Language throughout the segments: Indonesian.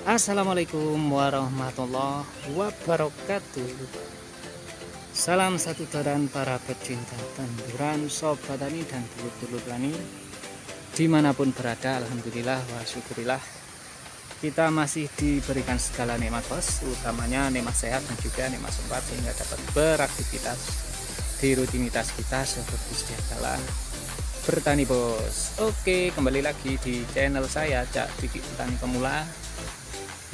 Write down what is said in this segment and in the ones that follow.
Assalamualaikum warahmatullahi wabarakatuh. Salam satu dan para pecinta tanduran, sobat tani dan dulur-dulur tani dimanapun berada. Alhamdulillah wa syukurillah kita masih diberikan segala nikmat bos, utamanya nikmat sehat dan juga nikmat sempat sehingga dapat beraktivitas di rutinitas kita seperti sedia kala bertani bos. Oke, kembali lagi di channel saya Cak Diki Petani Pemula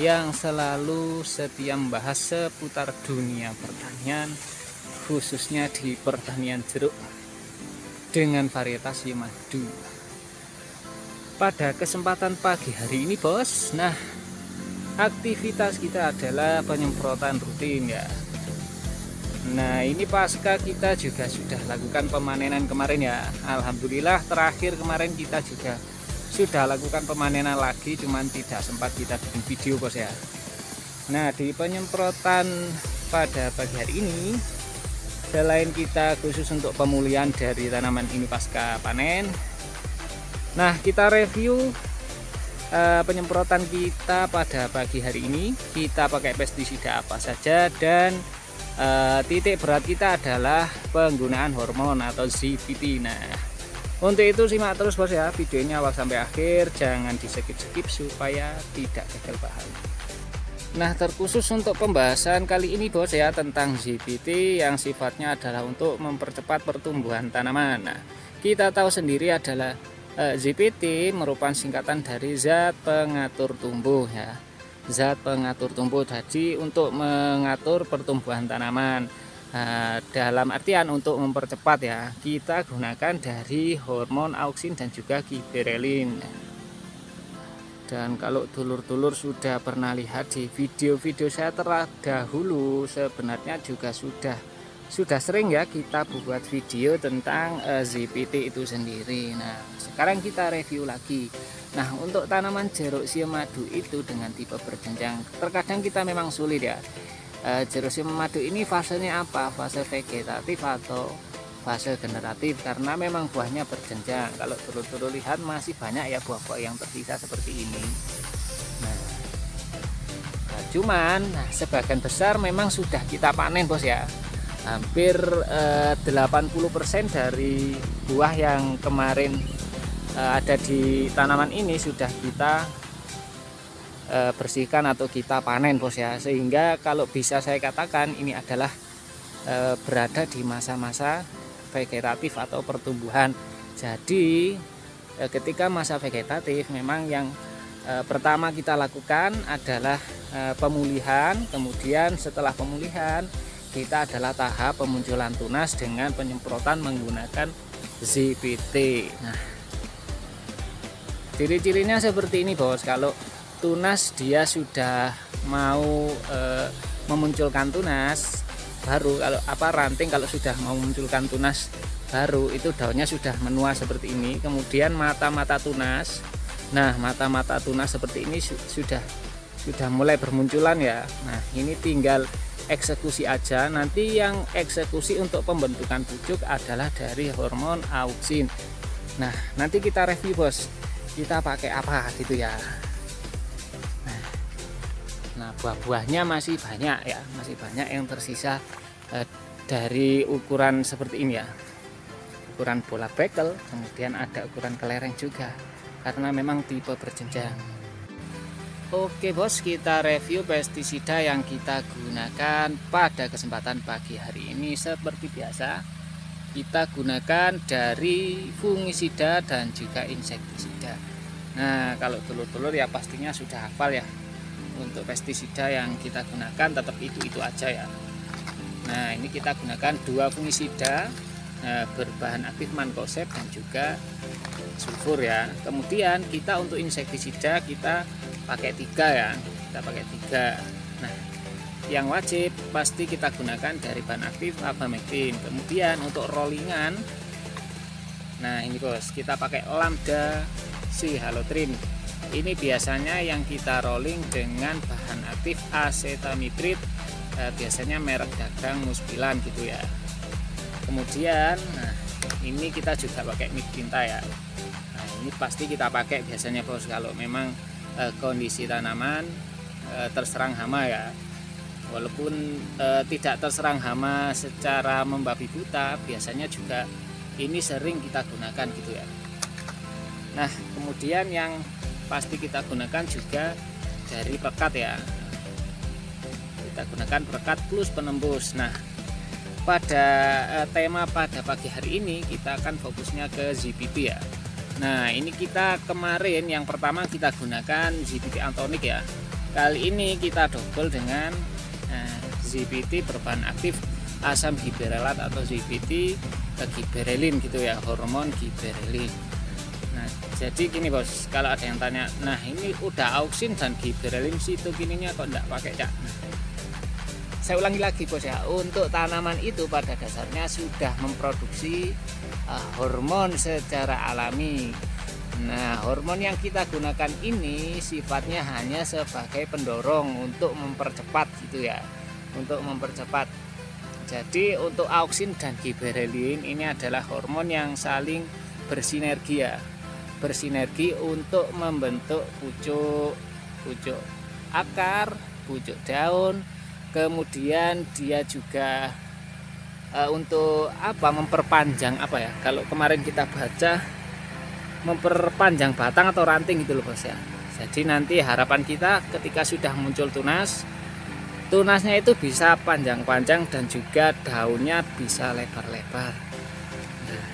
yang selalu setia membahas seputar dunia pertanian, khususnya di pertanian jeruk dengan varietas Yemadu. Pada kesempatan pagi hari ini bos, nah aktivitas kita adalah penyemprotan rutin ya. Nah ini pasca kita juga sudah lakukan pemanenan kemarin ya. Alhamdulillah terakhir kemarin kita juga sudah lakukan pemanenan lagi, cuman tidak sempat kita bikin video bos ya. Nah di penyemprotan pada pagi hari ini, selain kita khusus untuk pemulihan dari tanaman ini pasca panen, nah kita review penyemprotan kita pada pagi hari ini. Kita pakai pestisida apa saja, dan titik berat kita adalah penggunaan hormon atau ZPT. Nah untuk itu simak terus bos ya videonya awal sampai akhir, jangan di skip supaya tidak gagal paham. Nah terkhusus untuk pembahasan kali ini bos ya tentang ZPT yang sifatnya adalah untuk mempercepat pertumbuhan tanaman. Nah kita tahu sendiri adalah ZPT merupakan singkatan dari zat pengatur tumbuh ya. Zat pengatur tumbuh tadi untuk mengatur pertumbuhan tanaman. Dalam artian untuk mempercepat ya, kita gunakan dari hormon auksin dan juga giberelin. Dan kalau dulur-dulur sudah pernah lihat di video-video saya terdahulu, sebenarnya juga sudah sering ya kita buat video tentang ZPT itu sendiri. Nah sekarang kita review lagi. Nah untuk tanaman jeruk Yemadu itu dengan tipe berjenjang, terkadang kita memang sulit ya. Jeruk Yemadu ini fasenya apa? Fase vegetatif atau fase generatif, karena memang buahnya berjenjang. Kalau dulu lihat masih banyak ya buah-buah yang tersisa seperti ini. Nah, cuman sebagian besar memang sudah kita panen bos ya. Hampir 80% dari buah yang kemarin ada di tanaman ini sudah kita bersihkan atau kita panen bos ya, sehingga kalau bisa saya katakan ini adalah berada di masa-masa vegetatif atau pertumbuhan. Jadi ketika masa vegetatif memang yang pertama kita lakukan adalah pemulihan, kemudian setelah pemulihan kita adalah tahap pemunculan tunas dengan penyemprotan menggunakan ZPT. Nah ciri-cirinya seperti ini bos. Kalau tunas dia sudah mau memunculkan tunas baru, kalau ranting kalau sudah mau memunculkan tunas baru itu daunnya sudah menua seperti ini. Kemudian mata-mata tunas, nah mata-mata tunas seperti ini sudah mulai bermunculan ya. Nah ini tinggal eksekusi aja. Nanti yang eksekusi untuk pembentukan pucuk adalah dari hormon auksin. Nah nanti kita review bos, kita pakai apa gitu ya. Nah buah-buahnya masih banyak ya, masih banyak yang tersisa dari ukuran seperti ini ya, ukuran bola bekel, kemudian ada ukuran kelereng juga, karena memang tipe berjenjang. Oke bos, kita review pestisida yang kita gunakan pada kesempatan pagi hari ini. Seperti biasa kita gunakan dari fungisida dan juga insektisida. Nah kalau telur-telur ya pastinya sudah hafal ya. Untuk pestisida yang kita gunakan tetap itu aja ya. Nah ini kita gunakan 2 fungisida berbahan aktif mancozeb dan juga sulfur ya. Kemudian kita untuk insektisida kita pakai 3 ya, kita pakai 3. Nah yang wajib pasti kita gunakan dari bahan aktif abamectin. Kemudian untuk rollingan, nah ini bos kita pakai lambda cyhalothrin. Ini biasanya yang kita rolling dengan bahan aktif acetamiprid, biasanya merek dagang Muspilan gitu ya. Kemudian nah ini kita juga pakai Midkinta ya. Nah ini pasti kita pakai biasanya bos kalau memang kondisi tanaman terserang hama ya. Walaupun tidak terserang hama secara membabi buta, biasanya juga ini sering kita gunakan gitu ya. Nah, kemudian yang pasti kita gunakan juga dari perekat ya. Kita gunakan perekat plus penembus. Nah, pada tema pada pagi hari ini kita akan fokusnya ke ZPT ya. Nah, ini kita kemarin yang pertama kita gunakan ZPT Anthonic ya. Kali ini kita double dengan ZPT berbahan aktif asam giberelat atau ZPT giberelin gitu ya, hormon giberelin. Nah, jadi gini bos, kalau ada yang tanya, nah ini udah auksin dan giberelin sitokininya kok enggak pakai cak? Nah, saya ulangi lagi bos ya, untuk tanaman itu pada dasarnya sudah memproduksi hormon secara alami. Nah, hormon yang kita gunakan ini sifatnya hanya sebagai pendorong untuk mempercepat gitu ya, untuk mempercepat. Jadi untuk auksin dan giberelin ini adalah hormon yang saling bersinergi ya, bersinergi untuk membentuk pucuk akar, pucuk daun. Kemudian dia juga untuk memperpanjang ya, kalau kemarin kita baca memperpanjang batang atau ranting gitu loh bos ya. Jadi nanti harapan kita ketika sudah muncul tunasnya itu bisa panjang-panjang dan juga daunnya bisa lebar-lebar. Nah,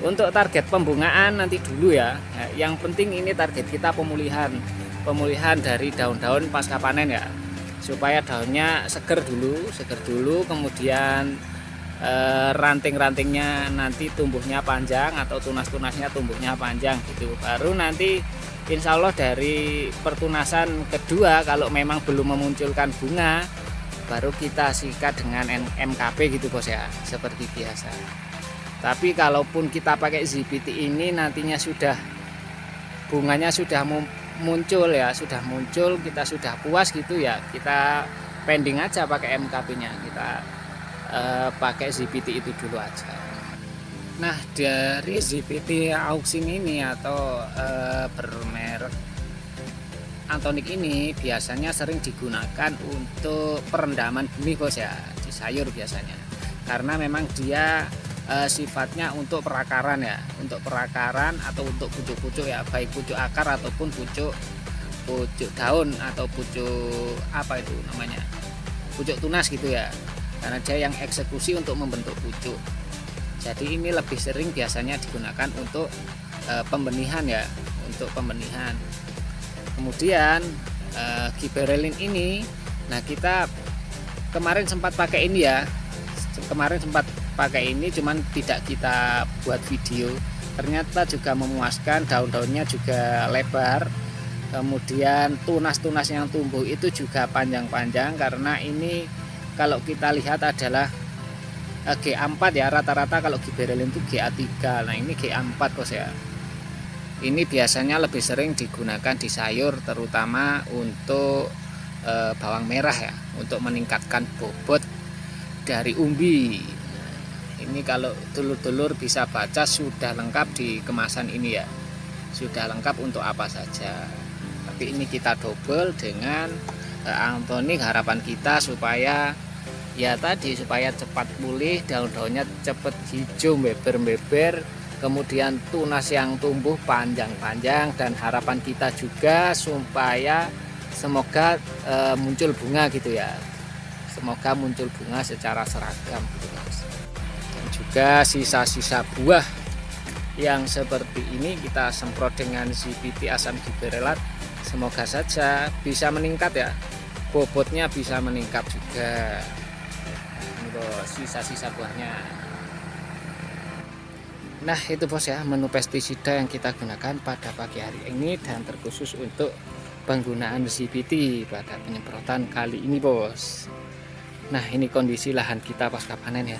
untuk target pembungaan nanti dulu ya. Nah, yang penting ini target kita pemulihan dari daun-daun pasca panen ya, supaya daunnya seger dulu, kemudian ranting-rantingnya nanti tumbuhnya panjang atau tunas-tunasnya tumbuhnya panjang gitu. Baru nanti insya Allah dari pertunasan kedua kalau memang belum memunculkan bunga, baru kita sikat dengan MKP gitu bos ya, seperti biasa. Tapi kalaupun kita pakai ZPT ini nantinya sudah bunganya sudah muncul ya, kita sudah puas gitu ya, kita pending aja pakai MKP-nya, kita pakai ZPT itu dulu aja. Nah, dari ZPT auksin ini atau bermerek Anthonic ini biasanya sering digunakan untuk perendaman benih bos ya, di sayur biasanya, karena memang dia sifatnya untuk perakaran ya, untuk perakaran atau untuk pucuk-pucuk ya, baik pucuk akar ataupun pucuk daun atau pucuk pucuk tunas gitu ya, karena dia yang eksekusi untuk membentuk pucuk. Jadi ini lebih sering biasanya digunakan untuk pembenihan ya, untuk pembenihan. Kemudian giberelin ini, nah kita kemarin sempat pakai ini ya, cuman tidak kita buat video. Ternyata juga memuaskan, daun-daunnya juga lebar, kemudian tunas-tunas yang tumbuh itu juga panjang-panjang, karena ini kalau kita lihat adalah GA4 ya, rata-rata kalau giberelin itu GA3. Nah ini GA4 bos ya. Ini biasanya lebih sering digunakan di sayur, terutama untuk bawang merah ya, untuk meningkatkan bobot dari umbi. Ini kalau dulur-dulur bisa baca sudah lengkap di kemasan ini ya, sudah lengkap untuk apa saja. Tapi ini kita double dengan Anthonic, harapan kita supaya cepat pulih, daun-daunnya cepat hijau beber-beber, kemudian tunas yang tumbuh panjang-panjang, dan harapan kita juga supaya semoga muncul bunga gitu ya, semoga muncul bunga secara seragam gitu guys. Dan juga sisa-sisa buah yang seperti ini kita semprot dengan ZPT asam giberelat, semoga saja bisa meningkat ya, bobotnya bisa meningkat juga. Sisa-sisa buahnya. Nah itu bos ya, menu pestisida yang kita gunakan pada pagi hari ini, dan terkhusus untuk penggunaan ZPT pada penyemprotan kali ini bos. Nah ini kondisi lahan kita pasca panen ya,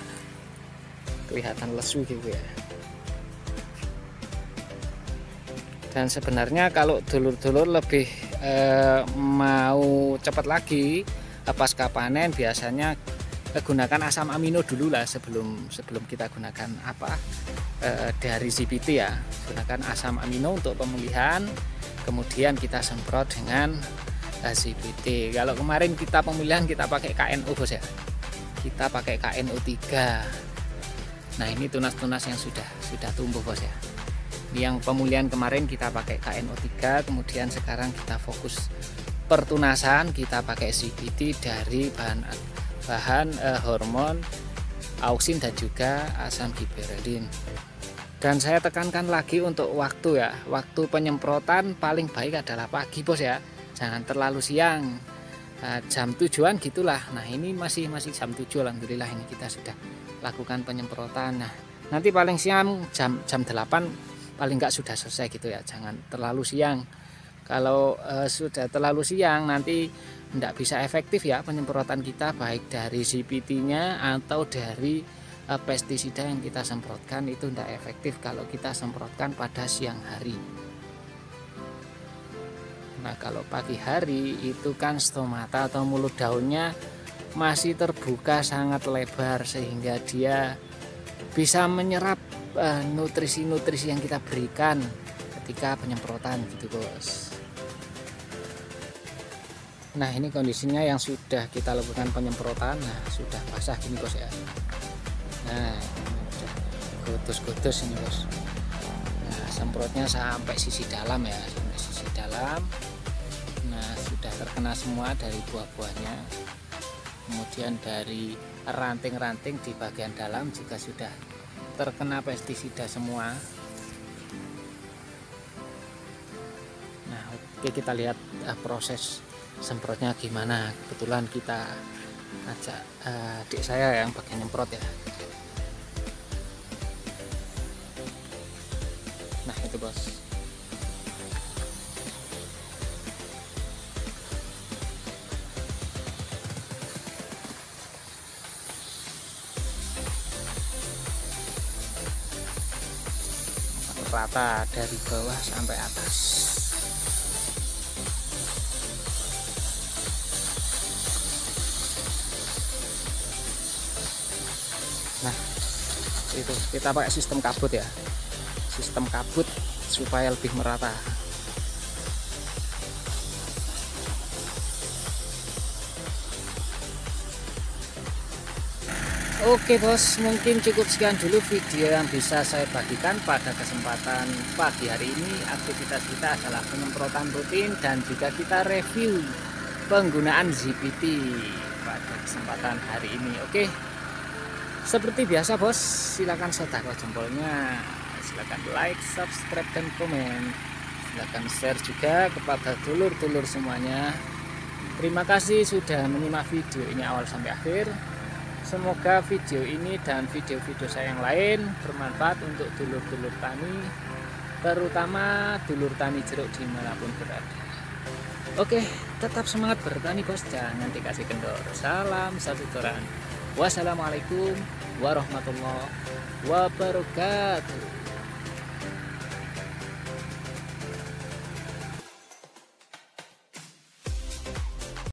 kelihatan lesu gitu ya. Dan sebenarnya kalau dulur-dulur lebih mau cepat lagi pasca panen, biasanya gunakan asam amino dulu lah sebelum kita gunakan dari ZPT ya. Gunakan asam amino untuk pemulihan, kemudian kita semprot dengan CVT. Kalau kemarin kita pemilihan kita pakai KNO bos ya, kita pakai KNO 3. Nah ini tunas-tunas yang sudah tumbuh bos ya. Yang pemulihan kemarin kita pakai KNO 3, kemudian sekarang kita fokus pertunasan, kita pakai CVT dari bahan hormon auksin dan juga asam giberelin. Dan saya tekankan lagi untuk waktu ya, waktu penyemprotan paling baik adalah pagi bos ya, jangan terlalu siang. Jam 7-an gitulah. Nah ini masih jam 7, alhamdulillah ini kita sudah lakukan penyemprotan. Nah nanti paling siang jam 8 paling enggak sudah selesai gitu ya, jangan terlalu siang. Kalau sudah terlalu siang nanti tidak bisa efektif ya penyemprotan kita, baik dari CVT-nya atau dari pestisida yang kita semprotkan, itu tidak efektif kalau kita semprotkan pada siang hari. Nah kalau pagi hari itu kan stomata atau mulut daunnya masih terbuka sangat lebar, sehingga dia bisa menyerap nutrisi-nutrisi yang kita berikan ketika penyemprotan gitu bos. Nah ini kondisinya yang sudah kita lakukan penyemprotan. Nah sudah basah gini bos ya. Nah udah gotos-gotos ini bos. Nah semprotnya sampai sisi dalam ya, sampai sisi dalam. Nah sudah terkena semua dari buah-buahnya, kemudian dari ranting-ranting di bagian dalam juga sudah terkena pestisida semua. Nah oke, kita lihat proses semprotnya gimana. Kebetulan kita ajak adik saya yang bagian nyemprot ya. Nah itu bos. Rata dari bawah sampai atas. Nah itu kita pakai sistem kabut ya, sistem kabut supaya lebih merata. Oke bos, mungkin cukup sekian dulu video yang bisa saya bagikan pada kesempatan pagi hari ini. Aktivitas kita adalah penyemprotan rutin dan juga kita review penggunaan CVT pada kesempatan hari ini. Oke, seperti biasa bos, silakan sedekah jempolnya, silakan like, subscribe dan komen, silakan share juga kepada dulur-dulur semuanya. Terima kasih sudah menyimak video ini awal sampai akhir. Semoga video ini dan video-video saya yang lain bermanfaat untuk dulur-dulur tani, terutama dulur tani jeruk dimanapun berada. Oke, tetap semangat bertani bos, jangan dikasih kendor. Salam satu toran. Wassalamualaikum warahmatullahi wabarakatuh.